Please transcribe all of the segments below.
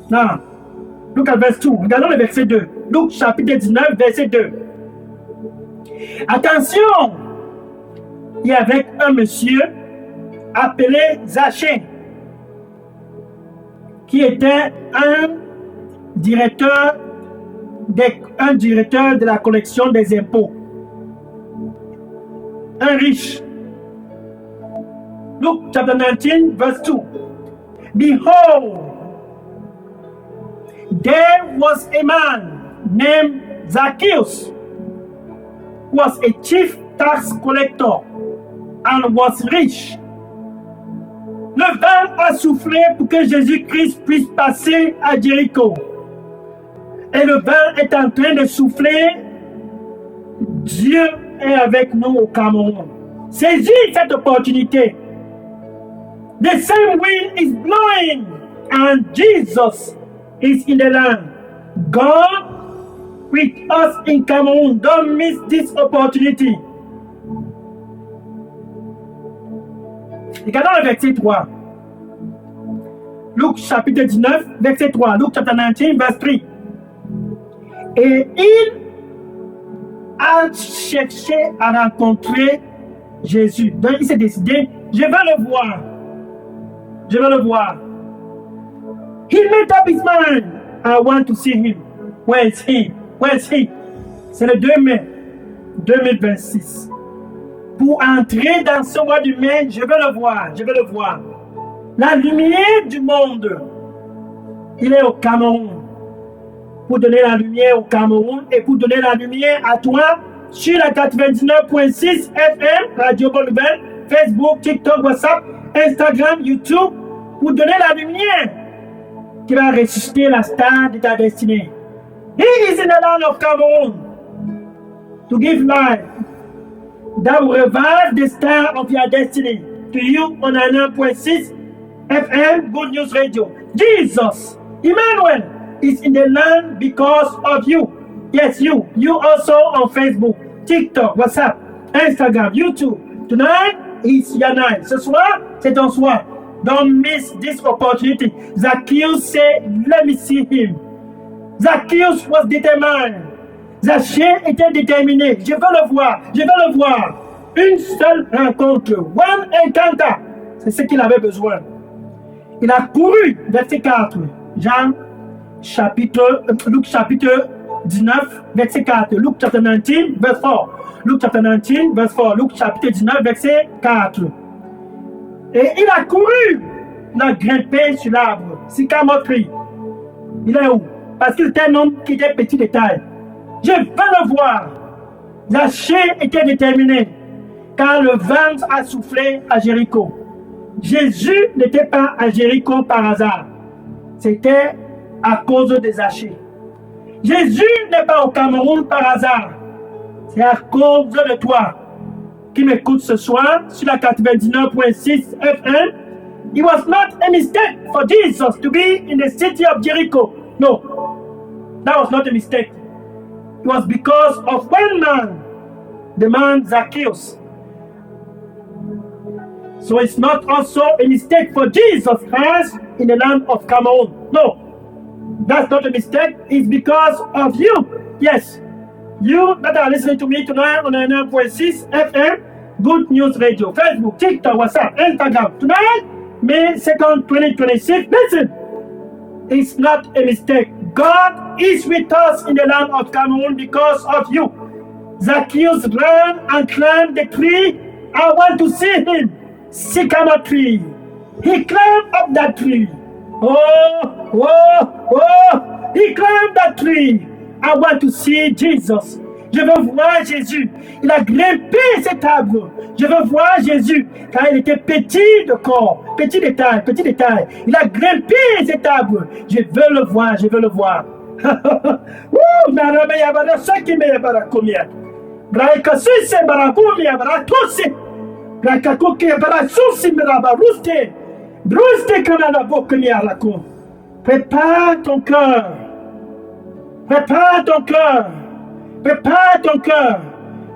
Now, look at verse 2. Regardons le verset 2. Luc chapitre 19, verset 2. Attention! Il y avait un monsieur appelé Zachée, qui était un directeur de la collection des impôts. Un riche. Luke chapter 19, verse 2. Behold, there was a man named Zacchaeus, who was a chief tax collector and was rich. Le vent a soufflé pour que Jésus-Christ puisse passer à Jéricho. Et le vent est en train de souffler. Dieu est avec nous au Cameroun. Saisis cette opportunité. The same wind is blowing and Jesus is in the land. God with us in Cameroon. Don't miss this opportunity. Regardons le verset 3. Luc chapitre 19, verset 3. Luc chapter 19, verse 3. Et il a cherché à rencontrer Jésus. Donc il s'est décidé, je vais le voir. Je vais le voir. He made up his mind. I want to see him. Where is he? Where is he? C'est le 2 mai 2026. Pour entrer dans ce mois de mai, je vais le voir. Je vais le voir. La lumière du monde, il est au Cameroun. Pour donner la lumière au Cameroun et pour donner la lumière à toi sur la 99.6 FM, Radio Bonne Nouvelle, Facebook, TikTok, WhatsApp, Instagram, YouTube, pour donner la lumière qui va ressusciter la star de ta destinée. He is in the land of Cameroon to give life that will revive the star of your destiny to you on 9.6 FM Good News Radio. Jesus, Emmanuel, is in the land because of you. Yes, you. You also on Facebook, TikTok, WhatsApp, Instagram, YouTube. Tonight is your night. Ce soir, c'est ton soir. Don't miss this opportunity. Zacchaeus said, let me see him. Zacchaeus was determined. Zachée était déterminé. Je veux le voir. Je veux le voir. Une seule rencontre. One encounter. C'est ce qu'il avait besoin. Il a couru, verset 4. Luc chapitre 19, verset 4. Luc chapter 19, verse 4. Luc chapter 19, verse 4. Luc chapitre 19, verset 4. Et il a couru. Il a grimpé sur l'arbre. Sycamore tree. Il est où? Parce qu'il était un homme qui était petit de taille. Je veux le voir. Zachée était déterminé. Car le vent a soufflé à Jéricho. Jésus n'était pas à Jéricho par hasard. C'était à cause de Zachée. Jésus n'est pas au Cameroun par hasard. C'est à cause de toi qui m'écoute ce soir sur la 99.6 FM. It was not a mistake for Jesus to be in the city of Jericho. No, that was not a mistake. It was because of one man, the man Zacchaeus. So it's not also a mistake for Jesus Christ in the land of Cameroon. No, that's not a mistake. It's because of you. Yes, you that are listening to me tonight on 9.6 FM, Good News Radio, Facebook, TikTok, WhatsApp, Instagram. Tonight, May 2nd, 2026. Listen, it's not a mistake. God is with us in the land of Cameroon because of you. Zacchaeus ran and climbed the tree. I want to see him. Sycamore tree. He climbed up that tree. He climbed that tree. I want to see Jesus. Je veux voir Jésus. Il a grimpé cet arbre. Je veux voir Jésus. Car il était petit de corps, petit de taille, petit de taille. Il a grimpé cet arbre. Je veux le voir, je veux le voir. Prépare ton cœur. Prépare ton cœur. Prépare ton cœur.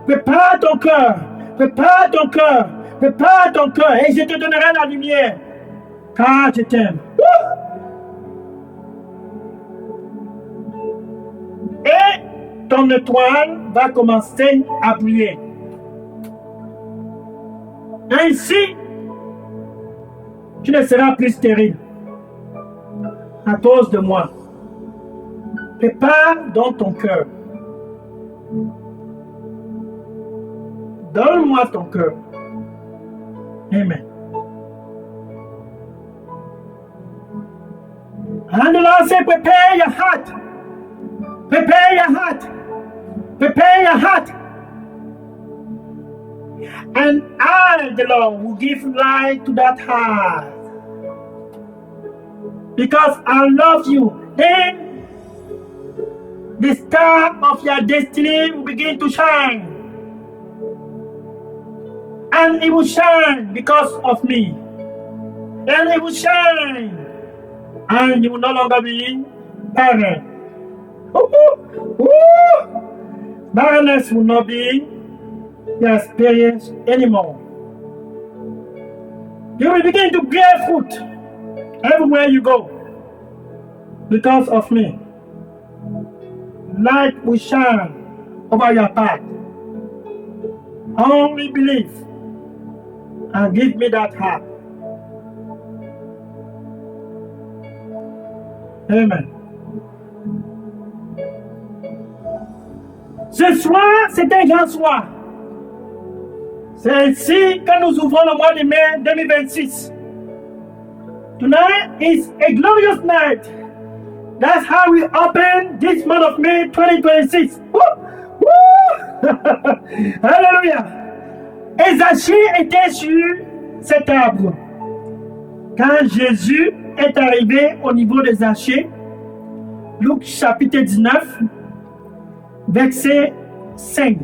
Prépare ton cœur. Prépare ton cœur. Prépare ton cœur. Et je te donnerai la lumière. Car je t'aime. ton étoile va commencer à briller. Ainsi, tu ne seras plus stérile à cause de moi. Prépare dans ton cœur. Donne-moi ton cœur. Amen. And the Lord said, prepare your heart. Prepare your heart. Prepare your heart. And I, the Lord, will give light to that heart. Because I love you. Then the star of your destiny will begin to shine. And it will shine because of me. And it will shine. And you will no longer be barren. Barrenness will not be your experience anymore. You will begin to bear fruit everywhere you go because of me. Light will shine over your path. Only believe and give me that heart. Amen. Ce soir, c'est un grand soir. C'est ainsi que nous ouvrons le mois de mai 2026. Tonight is a glorious night. That's how we open this month of May 2026. Woo! Woo! Alléluia. Et Zachée était sur cet arbre. Quand Jésus est arrivé au niveau de Zachée, Luc chapitre 19, verset 5.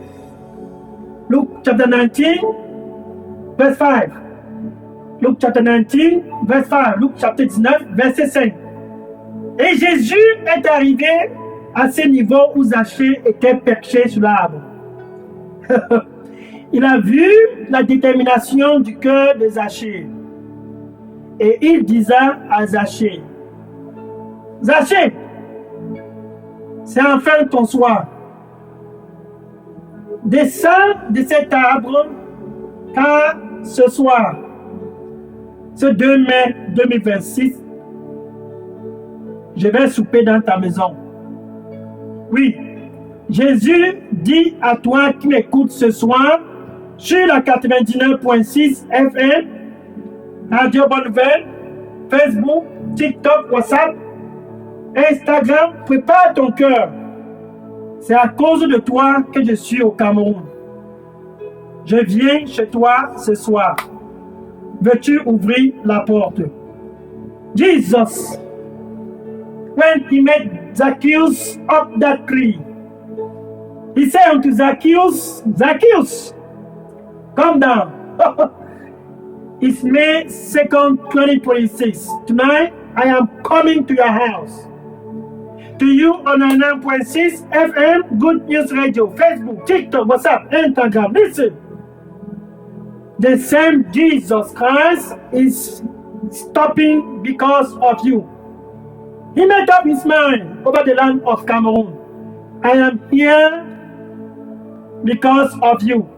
Luke chapter 19, verse 5. Luke chapter 19, verse 5. Luc chapitre 19, verset 5. Et Jésus est arrivé à ce niveau où Zachée était perché sur l'arbre. Il a vu la détermination du cœur de Zachée. Et il disait à Zachée, Zachée, c'est enfin ton soir. Descends de cet arbre, car ce soir, ce 2 mai 2026, je vais souper dans ta maison. Oui, Jésus dit à toi qui m'écoutes ce soir sur la 99.6 FM, Radio Bonne Nouvelle, Facebook, TikTok, WhatsApp, Instagram, prépare ton cœur. C'est à cause de toi que je suis au Cameroun. Je viens chez toi ce soir. Veux-tu ouvrir la porte? Jesus, when he met Zacchaeus up that tree, he said unto Zacchaeus, Zacchaeus, come down. It's May 2nd, 2026. Tonight, I am coming to your house. To you on 9.6 FM, Good News Radio, Facebook, TikTok, WhatsApp, Instagram. Listen. The same Jesus Christ is stopping because of you. He made up his mind over the land of Cameroon. I am here because of you.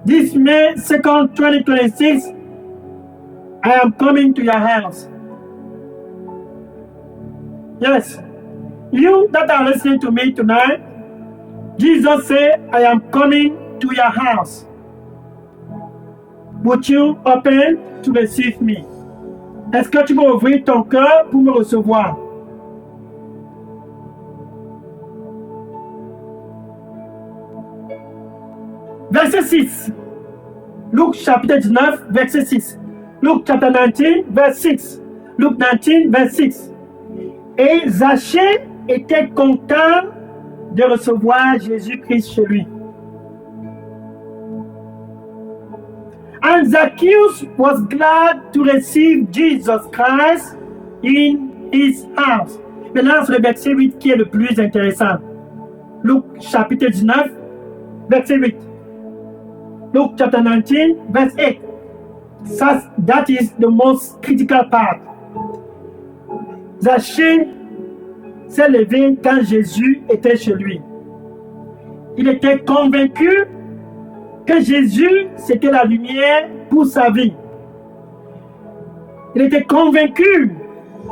This May 2nd, 2026, I am coming to your house. Yes. You that are listening to me tonight, Jesus said, I am coming to your house. Would you open to receive me? Est-ce que tu vas ouvrir ton cœur pour me recevoir? Verset 6. Luc chapitre 19, verset 6. Luc chapter 19, verse 6. Luc 19, verse 6. Et Zachée était content de recevoir Jésus-Christ chez lui. And Zacchaeus was glad to receive Jesus Christ in his house. Maintenant, c'est le verset 8 qui est le plus intéressant. Luc chapitre 19, verset 8. Luke chapter 19, verse 8. That is the most critical part. Zachée s'est levé quand Jésus était chez lui. il était convaincu que Jésus, c'était la lumière pour sa vie. Il était convaincu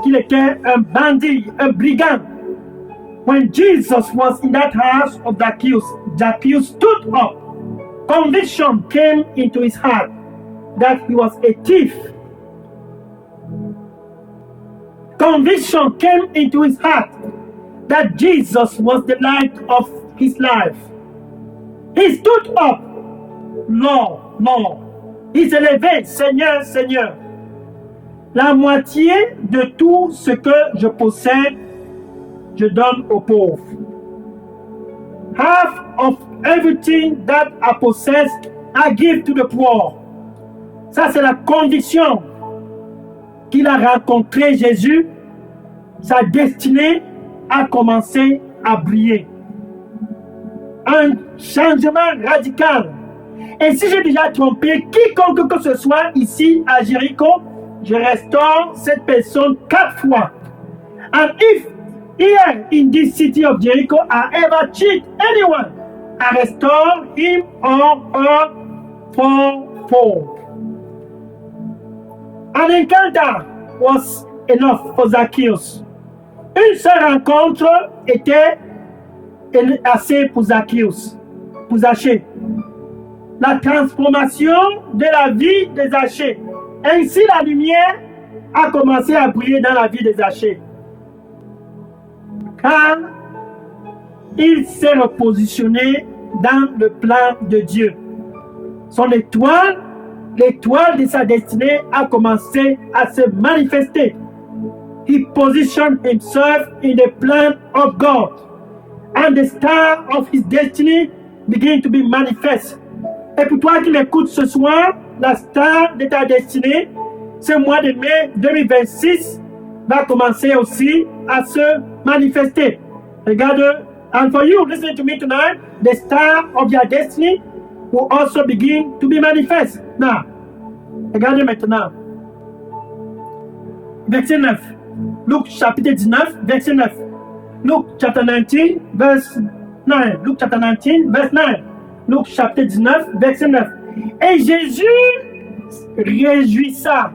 qu'il était un bandit, un brigand. When Jesus was in that house of Zacchaeus, Zacchaeus stood up. Conviction came into his heart that he was a thief. Conviction came into his heart that Jesus was the light of his life. He stood up, Lord, Lord. Il s'est levé, Seigneur, Seigneur. La moitié de tout ce que je possède, je donne aux pauvres. Half of everything that I possess, I give to the poor. Ça, c'est la conviction qu'il a rencontré Jésus. Sa destinée a commencé à briller. Un changement radical. Et si j'ai déjà trompé quiconque que ce soit ici à Jéricho, je restaure cette personne 4 fois. And if here in this city of Jericho I ever cheat anyone, I restore him or her fourfold. An encounter was enough for Zacchaeus. Une seule rencontre était assez pour Zacchaeus, pour Zachée. La transformation de la vie de Zachée. Ainsi, la lumière a commencé à briller dans la vie de Zachée. Car il s'est repositionné dans le plan de Dieu. Son étoile, l'étoile de sa destinée, a commencé à se manifester. He positioned himself in the plan of God, and the star of his destiny began to be manifest. Et pour toi qui m'écoutes ce soir, la star de ta destinée, ce mois de mai 2026 va commencer aussi à se manifester. Regarde, and for you listening to me tonight, the star of your destiny will also begin to be manifest. Now, regardez maintenant. Verset 9. Luc chapitre 19, verset 9. Luke chapter 19, verse 9. Luke chapter 19, verse 9. Luc chapitre 19, verset 9. Et Jésus réjouissa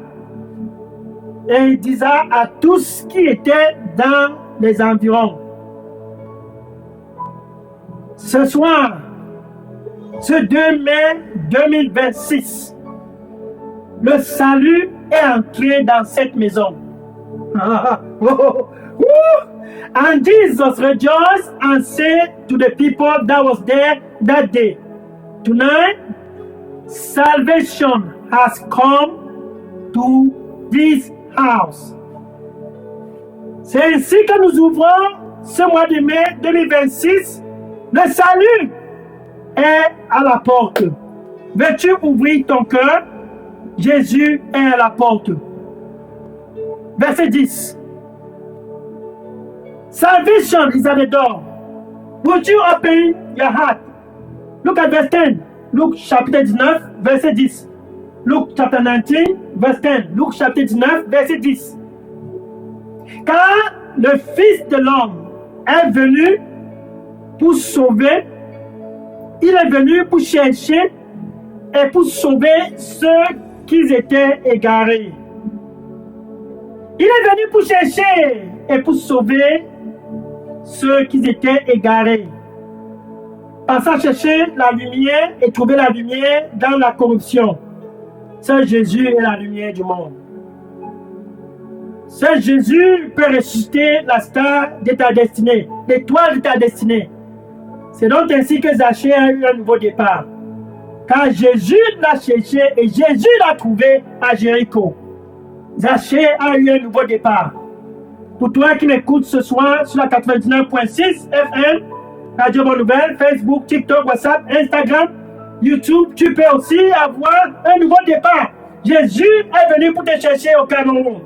et disait à tous qui étaient dans les environs: ce soir, ce 2 mai 2026, le salut est entré dans cette maison. And Jesus rejoiced and said to the people that was there that day, tonight, salvation has come to this house. C'est ainsi que nous ouvrons ce mois de mai 2026. Le salut est à la porte. Veux-tu ouvrir ton cœur? Jésus est à la porte. Verset 10. Salvation is at the door. Would you open your heart? Look at verse 10. Luc chapitre 19, verset 10. Luc chapter 19, verse 10. Luc chapitre 19, verset 10. Car le Fils de l'homme est venu pour sauver, il est venu pour chercher et pour sauver ceux qui étaient égarés. Il est venu pour chercher et pour sauver ceux qui étaient égarés. Pensez à chercher la lumière et trouver la lumière dans la corruption. Seul Jésus est la lumière du monde. Seul Jésus peut ressusciter la star de ta destinée, l'étoile de ta destinée. C'est donc ainsi que Zachée a eu un nouveau départ. Car Jésus l'a cherché et Jésus l'a trouvé à Jéricho. Zachée a eu un nouveau départ. Pour toi qui m'écoutes ce soir sur la 99.6 FM, Radio Bonne Nouvelle, Facebook, TikTok, WhatsApp, Instagram, YouTube, tu peux aussi avoir un nouveau départ. Jésus est venu pour te chercher au Cameroun,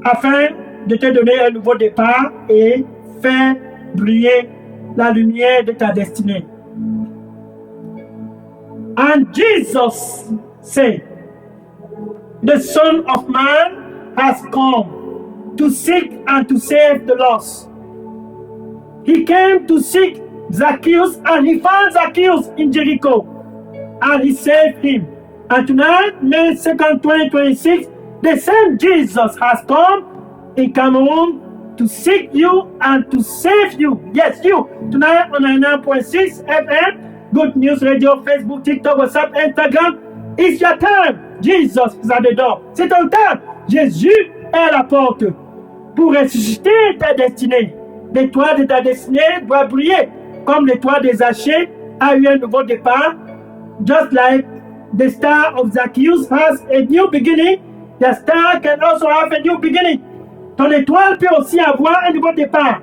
afin de te donner un nouveau départ et faire briller la lumière de ta destinée. And Jesus said, the Son of Man has come to seek and to save the lost. He came to seek Zacchaeus, and he found Zacchaeus in Jericho, and he saved him. And tonight, May 2nd, 2026, the same Jesus has come in Cameroon to seek you and to save you. Yes, you. Tonight on 99.6 FM, Good News Radio, Facebook, TikTok, WhatsApp, Instagram. It's your time. Jesus is at the door. C'est ton temps. Jésus est à la porte pour ressusciter ta destinée. L'étoile de ta destinée doit briller comme l'étoile des Zachée a eu un nouveau départ. Just like the star of Zacchaeus has a new beginning, the star can also have a new beginning. Ton étoile peut aussi avoir un nouveau départ.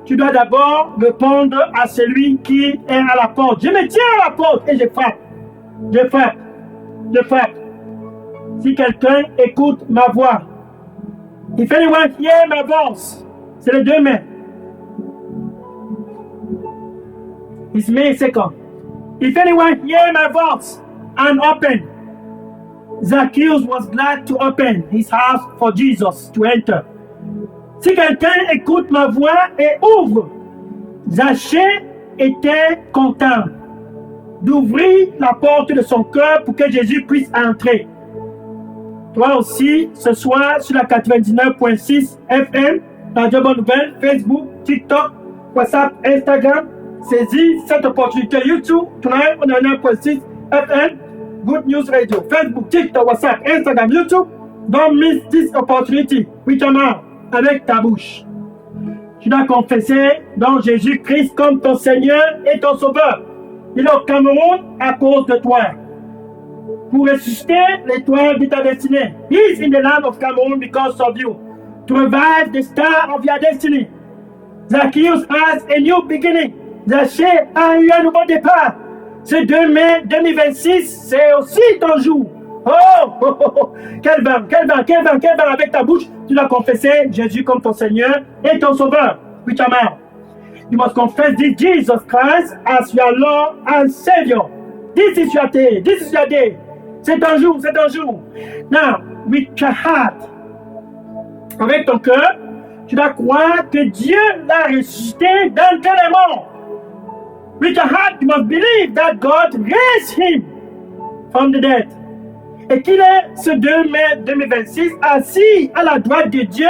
Tu dois d'abord répondre à celui qui est à la porte. Je me tiens à la porte et je frappe. Je frappe. Je frappe. Si quelqu'un écoute ma voix, if anyone hear my voice, c'est les deux mains. It's May 2nd. If anyone hear my voice and open, Zacchaeus was glad to open his house for Jesus to enter. Si quelqu'un écoute ma voix et ouvre, Zachée était content d'ouvrir la porte de son cœur pour que Jésus puisse entrer. Toi aussi, ce soir, sur la 99.6 FM, Radio Bonne Nouvelle, Facebook, TikTok, WhatsApp, Instagram, saisis cette opportunité. YouTube, tonight on 99.6 FM, Good News Radio, Facebook, TikTok, WhatsApp, Instagram, YouTube. Don't miss this opportunity with your mouth, avec ta bouche. Tu dois confesser donc Jésus-Christ comme ton Seigneur et ton Sauveur. Il est au Cameroun à cause de toi. Pour ressusciter l'étoile de ta destinée. He is in the land of Cameroon because of you. To revive the star of your destiny. Zacchaeus has a new beginning. Zachée a eu un nouveau départ. Ce 2 mai 2026, c'est aussi ton jour. Oh, quel vent avec ta bouche. Tu dois confesser Jésus comme ton Seigneur et ton Sauveur. With your mouth. You must confess this Jesus Christ as your Lord and Savior. This is your day. This is your day. C'est ton jour, c'est ton jour. Now, with your heart, avec ton cœur, tu dois croire que Dieu l'a ressuscité d'entre les morts. With your heart, you must believe that God raised him from the dead. Et qu'il est ce 2 mai 2026 assis à la droite de Dieu,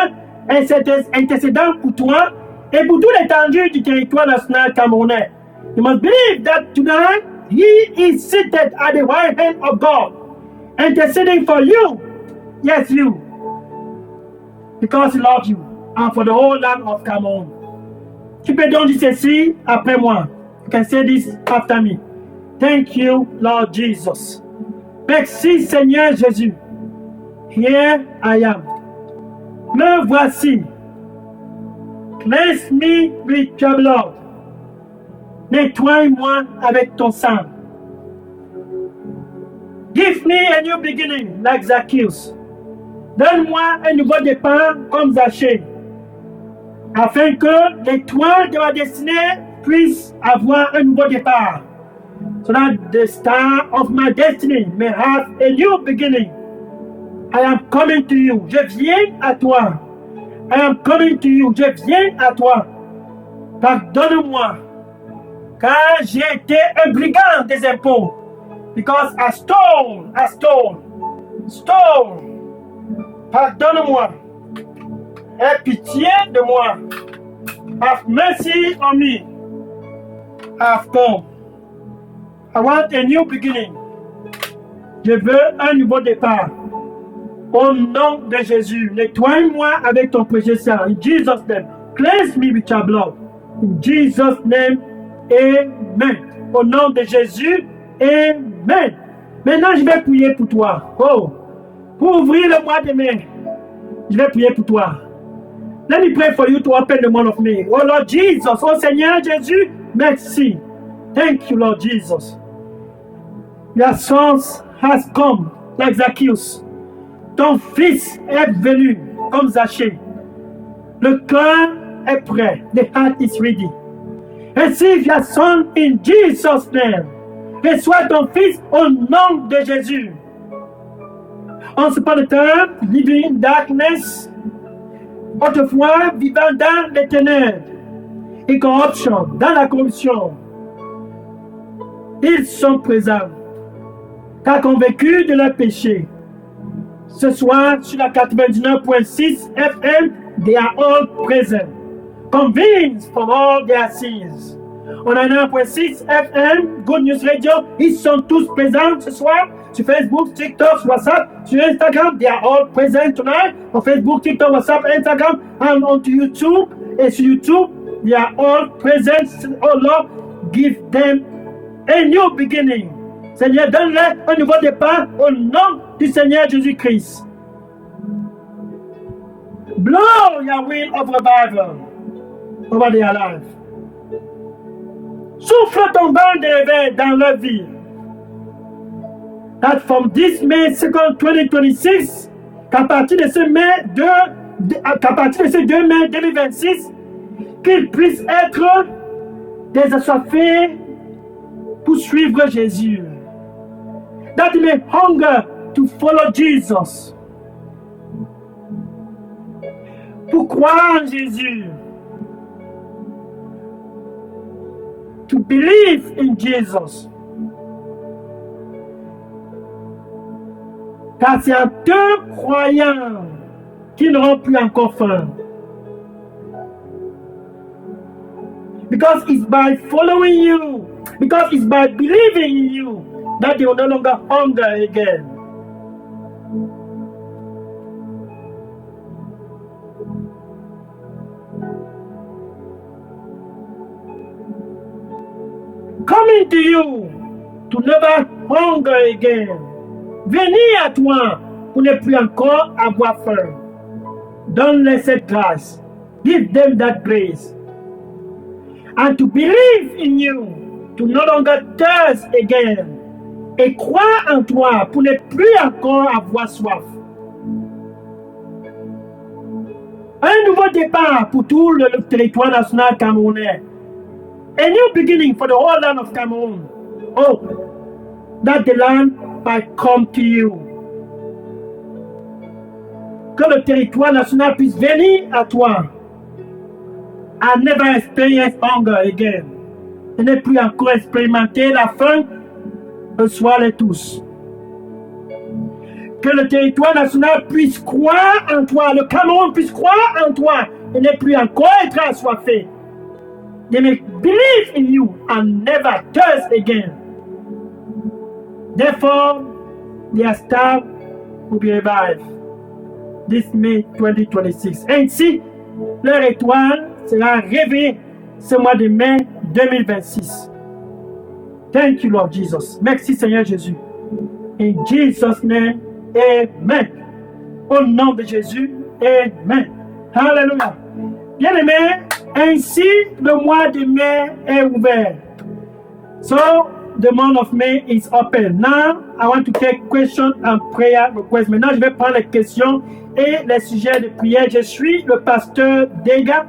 intercédant pour toi et pour toute l'étendue du territoire national camerounais. You must believe that tonight he is seated at the right hand of God, interceding for you. Yes, you. Because he loves you. And for the whole land of Cameroon. Tu peux donc dire ceci après moi. You can say this after me. Thank you, Lord Jesus. Merci, Seigneur Jésus. Here I am. Me voici. Cleanse me with your blood. Nettoie-moi avec ton sang. Give me a new beginning like Zacchaeus. Donne-moi un nouveau départ comme Zachée, afin que l'étoile de ma destinée puisse avoir un nouveau départ. So that the star of my destiny may have a new beginning. I am coming to you. Je viens à toi. I am coming to you. Je viens à toi. Pardonne-moi, car j'ai été un brigand des impôts. Because I stole. Pardonne-moi. Aie pitié de moi. Have mercy on me. Have come. I want a new beginning. Je veux un nouveau départ. Au nom de Jésus, nettoie-moi avec ton précieux sang. In Jesus' name, cleanse me with your blood. In Jesus' name, amen. Au nom de Jésus, amen. Maintenant, je vais prier pour toi. Oh, pour ouvrir le mois de mai, je vais prier pour toi. Let me pray for you to open the month of May. Oh Lord Jesus, oh Seigneur Jésus, merci. Thank you, Lord Jesus. Your son has come like Zacchaeus. Ton fils est venu comme Zachée. Le cœur est prêt. The heart is ready. Receive your son in Jesus' name. Reçois ton fils au nom de Jésus. Once upon a time, living in darkness, autrefois vivant dans les ténèbres et corruption, dans la corruption. Ils sont présents. Car convaincus de leur péché. Ce soir, sur la 99.6 FM, they are all present. Convinced from all their sins. On a 9.6 FM, Good News Radio. Ils sont tous présents ce soir. Sur Facebook, TikTok, WhatsApp, sur Instagram, they are all present tonight. On Facebook, TikTok, WhatsApp, Instagram, and on YouTube. Et sur YouTube, they are all present. Oh Lord, give them a new beginning. Seigneur, donne-leur un nouveau départ au nom du Seigneur Jésus-Christ. Blow your wind of revival over their life. Souffle ton vent de réveil dans leur vie. That from this May 2nd, 2026, qu'à partir de ce 2 mai 2026, qu'ils puissent être des assoiffés pour suivre Jésus. That they may hunger to follow Jesus. Pour croire en Jésus. To believe in Jesus. Car c'est en te croyant qu'ils n'auront plus encore faim. Because it's by following you, because it's by believing in you, that they will no longer hunger again. Coming to you to never hunger again. Venez à toi pour ne plus encore avoir faim. Donne-leur cette grâce. Give them that grace. And to believe in you, to no longer thirst again. Et croire en toi pour ne plus encore avoir soif. Un nouveau départ pour tout le territoire national camerounais. A new beginning for the whole land of Cameroon. Oh, that the land might come to you. Que le territoire national puisse venir à toi. And never experience hunger again. Et ne plus encore expérimenter la faim. Reçois les tous. Que le territoire national puisse croire en toi. Le Cameroun puisse croire en toi. Et ne plus encore être assoiffé. They may believe in you and never thirst again. Therefore, their star will be revived this May 2026. Ainsi, leur étoile sera réveillée ce mois de mai 2026. Thank you, Lord Jesus. Merci, Seigneur Jésus. In Jesus' name, amen. Au nom de Jésus, amen. Hallelujah. Bien-aimés, ainsi le mois de mai est ouvert. So, the month of May is open. Now, I want to take questions and prayer requests. Maintenant, je vais prendre les questions et les sujets de prière. Je suis le pasteur Dega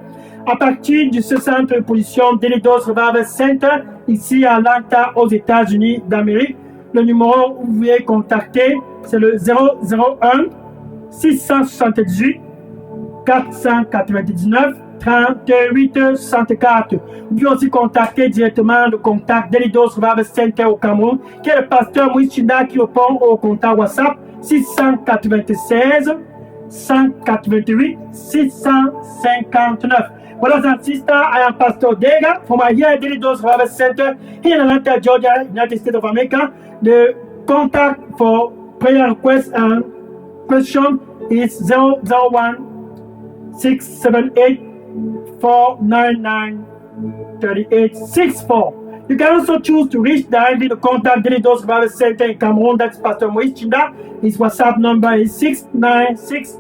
à partir de ce centre de position Delidos Revival Center, ici à Atlanta, aux États-Unis d'Amérique. Le numéro où vous pouvez contacter, c'est le 001 678 499 38 64. Vous pouvez aussi contacter directement le contact Delidos Revival Center au Cameroun, qui est le pasteur Moïse Chinda qui répond au contact WhatsApp 696 188 659. Brothers and sisters, I am Pastor Dega from here at Delidos Revival Center here in Atlanta, Georgia, United States of America. The contact for prayer requests and question is 001 678 499 3864. You can also choose to reach directly the contact Delidos Revival Center in Cameroon. That's Pastor Moïse Chinda. His WhatsApp number is 696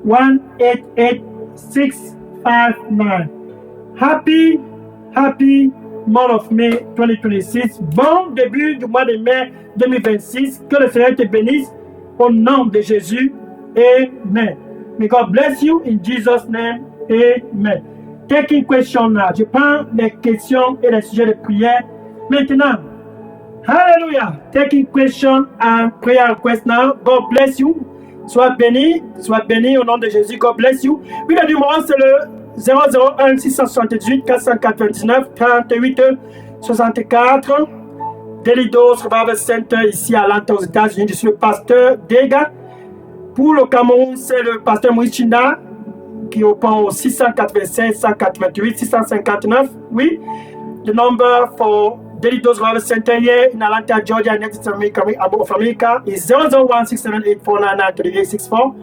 188 659. Happy month of May 2026. Bon début du mois de mai 2026. Que le Seigneur te bénisse au nom de Jésus. Amen. May God bless you in Jesus' name. Amen. Taking question now. Je prends les questions et les sujets de prière maintenant. Hallelujah. Taking question and prayer request now. God bless you. Sois béni au nom de Jésus. God bless you. Puis le numéro c'est le 001 678 499 38 64. Delidos Revival Center ici à Atlanta aux États-Unis. Je suis le pasteur Dega. Pour le Cameroun, c'est le pasteur Moïse Chinda qui répond au 696 188 659. Oui. The number for Delidos Revival Center here in Atlanta, Georgia, United States of America is 001-678-499-3864.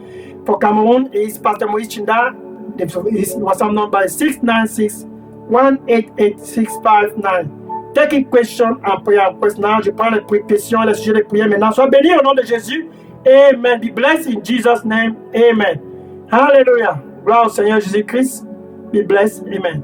For Cameroon, is Pastor Moïse Chinda. His WhatsApp number is 696-188-659. Taking question and prayer request now. Je prends les questions, les sujets de prière maintenant. Sois béni au nom de Jésus. Amen. Be blessed in Jesus' name. Amen. Hallelujah. Gloire au Seigneur Jésus-Christ. Be blessed. Amen.